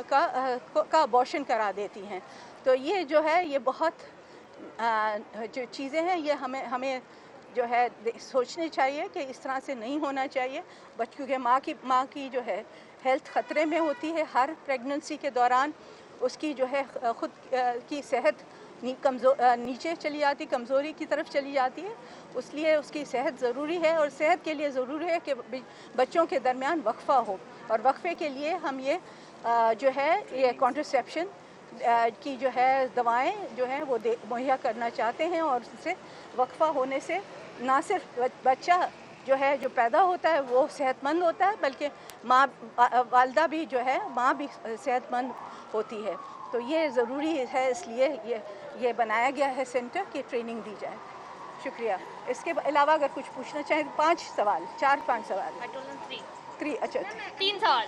का अबॉर्शन करा देती हैं। तो ये जो है ये बहुत जो चीज़ें हैं ये हमें जो है सोचनी चाहिए कि इस तरह से नहीं होना चाहिए। बच्चों के माँ की जो है हेल्थ ख़तरे में होती है हर प्रेगनेंसी के दौरान। उसकी जो है ख़ुद की सेहत नीचे चली जाती, कमज़ोरी की तरफ चली जाती है। इसलिए उसकी सेहत ज़रूरी है और सेहत के लिए ज़रूरी है कि बच्चों के दरमियान वक्फ़ा हो, और वक्फ़े के लिए हम ये जो है ये कॉन्ट्रासेप्शन की जो है दवाएं जो हैं वो मुहैया करना चाहते हैं। और उससे वक्फ़ा होने से ना सिर्फ बच्चा जो है जो पैदा होता है वो सेहतमंद होता है, बल्कि वालदा भी जो है माँ भी सेहतमंद होती है। तो ये ज़रूरी है, इसलिए ये बनाया गया है सेंटर की ट्रेनिंग दी जाए। शुक्रिया। इसके अलावा अगर कुछ पूछना चाहें 5 सवाल, 4-5 सवाल। 3 अच्छा 3 सवाल।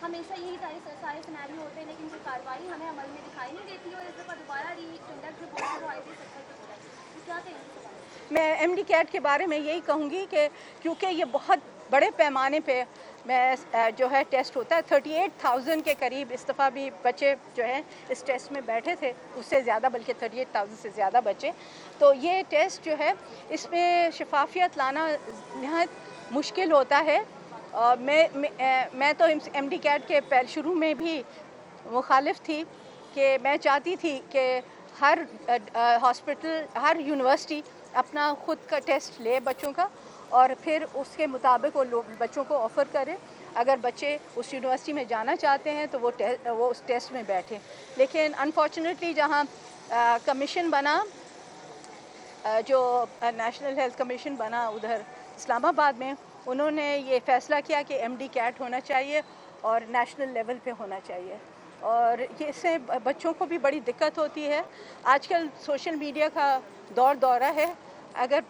हमेशा यही सारे सिनेरियो होते हैं, लेकिन कोई कार्रवाई हमें अमल में दिखाई नहीं देती और इस दफ़ा दोबारा रीकंडक्ट जो बोर्ड वो आईटी सेक्टर पे हो रहा है, तो क्या कहेंगे? मैं एमडी कैट के बारे में यही कहूँगी कि क्योंकि ये बहुत बड़े पैमाने पे मैं जो है टेस्ट होता है, 38,000 के करीब इस दफ़ा भी बच्चे जो है इस टेस्ट में बैठे थे, उससे ज़्यादा, बल्कि 38,000 से ज़्यादा बच्चे। तो ये टेस्ट जो है इसमें शफाफियत लाना नहायत मुश्किल होता है। और मैं तो एमडी कैट के शुरू में भी मुखालिफ थी कि मैं चाहती थी कि हर हॉस्पिटल, हर यूनिवर्सिटी अपना ख़ुद का टेस्ट ले बच्चों का, और फिर उसके मुताबिक वो लोग बच्चों को ऑफ़र करें। अगर बच्चे उस यूनिवर्सिटी में जाना चाहते हैं तो वो उस टेस्ट में बैठें। लेकिन अनफॉर्चुनेटली जहाँ कमीशन बना, जो नेशनल हेल्थ कमीशन बना उधर इस्लामाबाद में, उन्होंने ये फ़ैसला किया कि एमडी कैट होना चाहिए और नेशनल लेवल पे होना चाहिए। और ये इससे बच्चों को भी बड़ी दिक्कत होती है। आजकल सोशल मीडिया का दौरा है। अगर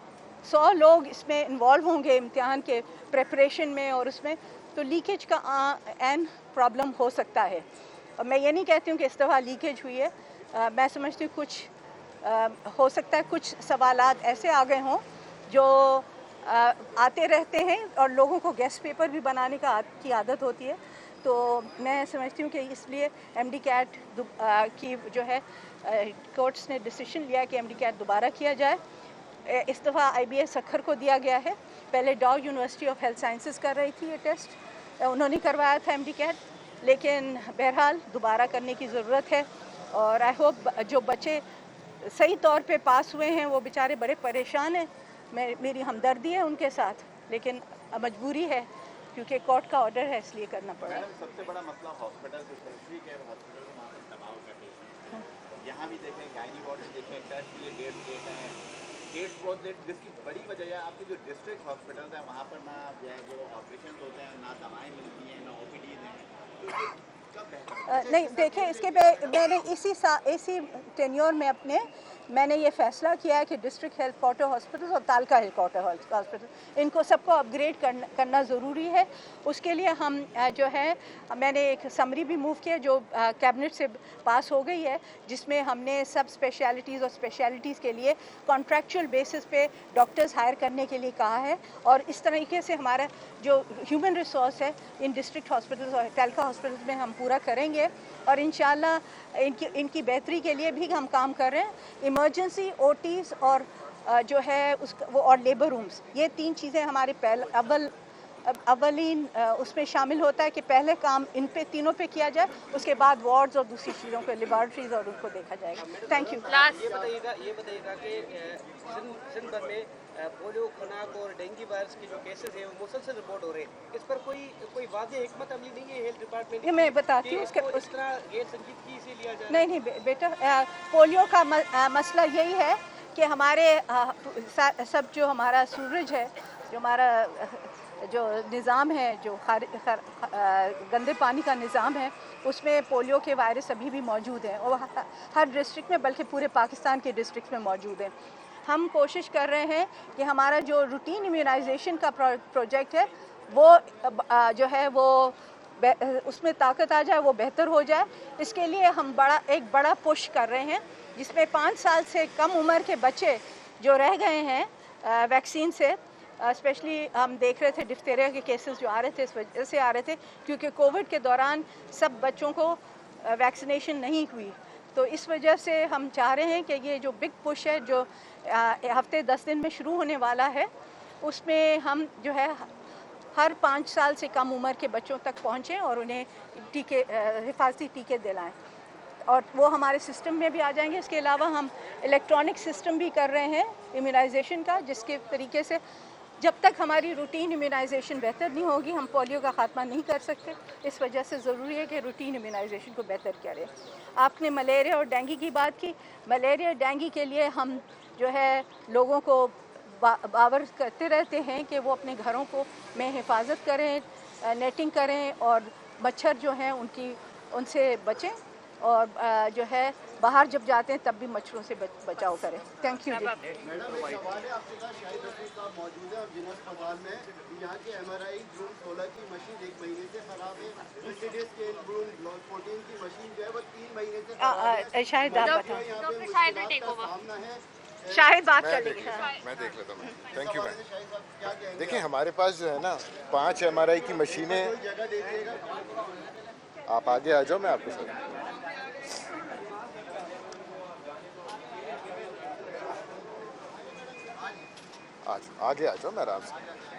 100 लोग इसमें इन्वॉल्व होंगे इम्तिहान के प्रेपरेशन में और उसमें, तो लीकेज का एन प्रॉब्लम हो सकता है। और मैं ये नहीं कहती हूँ कि इस दफ़ा लीकेज हुई है। मैं समझती हूँ कुछ हो सकता है कुछ सवालात ऐसे आ गए हों जो आते रहते हैं, और लोगों को गेस्ट पेपर भी बनाने की आदत होती है। तो मैं समझती हूँ कि इसलिए एमडी कैट की जो है कोर्ट्स ने डिसीजन लिया कि एमडी कैट दोबारा किया जाए। इस दफ़ा आईबीएस सखर को दिया गया है। पहले डॉ यूनिवर्सिटी ऑफ हेल्थ साइंसेस कर रही थी ये टेस्ट, उन्होंने करवाया था एमडी कैट, लेकिन बहरहाल दोबारा करने की ज़रूरत है। और आई होप जो बच्चे सही तौर पे पास हुए हैं वो बेचारे बड़े परेशान हैं, मेरी हमदर्दी है उनके साथ, लेकिन मजबूरी है क्योंकि कोर्ट का ऑर्डर है, इसलिए करना पड़ा। सबसे बड़ा मसला हॉस्पिटल के टर्शरी केयर हॉस्पिटल में वहाँ पर दबाव का केस है। यहाँ भी देखें, गायनी वार्ड में देखें, टेस्ट के लिए डेट देते हैं, डेट बहुत लेट, जिसकी बड़ी वजह है आपके जो डिस्ट्रिक्ट हॉस्पिटल है वहाँ पर ना जो ऑपरेशन होते हैं, ना दवाएँ मिलती हैं, ना ओपीडीज हैं। नहीं देखें, इसके मैंने इसी टेन्योर में मैंने ये फ़ैसला किया है कि डिस्ट्रिक्ट हेल्थ क्वार्टर हॉस्पिटल और तालका हेल्थ क्वार्टर हॉस्पिटल, इनको सबको अपग्रेड करना ज़रूरी है। उसके लिए हम जो है मैंने एक समरी भी मूव किया जो कैबिनेट से पास हो गई है, जिसमें हमने सब स्पेशलिटीज़ और स्पेशलिटीज़ के लिए कॉन्ट्रैक्चुअल बेसिस पे डॉक्टर्स हायर करने के लिए कहा है। और इस तरीके से हमारा जो ह्यूमन रिसोर्स है इन डिस्ट्रिक्ट हॉस्पिटल्स और तालका हॉस्पिटल्स में हम पूरा करेंगे, और इंशाल्लाह इनकी बेहतरी के लिए भी हम काम कर रहे हैं। इमरजेंसी, ओटीज़ और जो है वो और लेबर रूम्स, ये 3 चीज़ें हमारे अवलीन उसमें शामिल होता है कि पहले काम इन पे तीनों पे किया जाए, उसके बाद वार्ड्स और दूसरी चीज़ों पे लेबॉर्ट्रीज और उनको देखा जाएगा। Thank you. ये बताइएगा कि सिंध भर में पोलियो, खुराक और डेंगू वायरस के जो केसेस हैं वो मुसलसल रिपोर्ट हो रहे हैं, इस पर कोई वाज़ेह हिकमत अमली नहीं है हेल्थ डिपार्टमेंट? ये मैं बताती हूँ उसके इस तरह गैर संजीदगी से लिया जाए। नहीं बेटा, पोलियो का मसला यही है कि हमारे सब जो हमारा सूरज है, जो हमारा जो निज़ाम है, जो गंदे पानी का निज़ाम है, उसमें पोलियो के वायरस अभी भी मौजूद हैं, और हर डिस्ट्रिक्ट में, बल्कि पूरे पाकिस्तान के डिस्ट्रिक्ट में मौजूद हैं। हम कोशिश कर रहे हैं कि हमारा जो रूटीन इम्यूनाइजेशन का प्रोजेक्ट है वो जो है वो उसमें ताकत आ जाए, वो बेहतर हो जाए। इसके लिए हम एक बड़ा पुश कर रहे हैं, जिसमें 5 साल से कम उम्र के बच्चे जो रह गए हैं वैक्सीन से, स्पेशली हम देख रहे थे डिफ्थेरिया के केसेस जो आ रहे थे इस वजह से आ रहे थे क्योंकि कोविड के दौरान सब बच्चों को वैक्सीनेशन नहीं हुई। तो इस वजह से हम चाह रहे हैं कि ये जो बिग पुश है जो हफ्ते 10 दिन में शुरू होने वाला है उसमें हम जो है हर 5 साल से कम उम्र के बच्चों तक पहुँचें और उन्हें टीके हिफाजती टीके दिलाएं और वो हमारे सिस्टम में भी आ जाएंगे। इसके अलावा हम इलेक्ट्रॉनिक सिस्टम भी कर रहे हैं इम्यूनाइजेशन का, जिसके तरीके से जब तक हमारी रूटीन इम्यूनाइजेशन बेहतर नहीं होगी हम पोलियो का खात्मा नहीं कर सकते। इस वजह से ज़रूरी है कि रूटीन इम्यूनाइजेशन को बेहतर करें। आपने मलेरिया और डेंगू की बात की। मलेरिया डेंगू के लिए हम जो है लोगों को बावर करते रहते हैं कि वो अपने घरों को में हिफाजत करें, नेटिंग करें और मच्छर जो हैं उनसे बचें और जो है बाहर जब जाते हैं तब भी मच्छरों से बचाव करें। Thank you ji. मैडम एक सवाल है आपके साथ, शाहिद रफीक साहब मौजूद है और जिला अस्पताल में यहाँ की MRI जून 16 की मशीन 1 महीने से खराब है। सीटी स्कैन जून 14 की मशीन जो है वो 3 महीने से खराब है। शायद आप जो बताएं। यहाँ पे मुश्किलात का सामना है। शाहिद बात मैं कर देख लीजिए। लेता हूँ, मैं देख लेता हूँ। Thank you ma'am. शाहिद साहब क्या कहेंगे? देखिए हमारे पास जो है ना 5 MRI की मशीनें, कोई जगह दे दीजिएगा। आप आगे आ जाओ मैं आपके साथ। आगे आ जाओ मैं आराम से।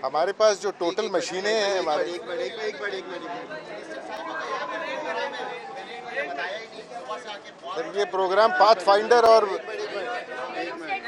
हमारे पास जो टोटल मशीनें हैं हमारे, एक मिनट सर ये प्रोग्राम पाथ फाइंडर और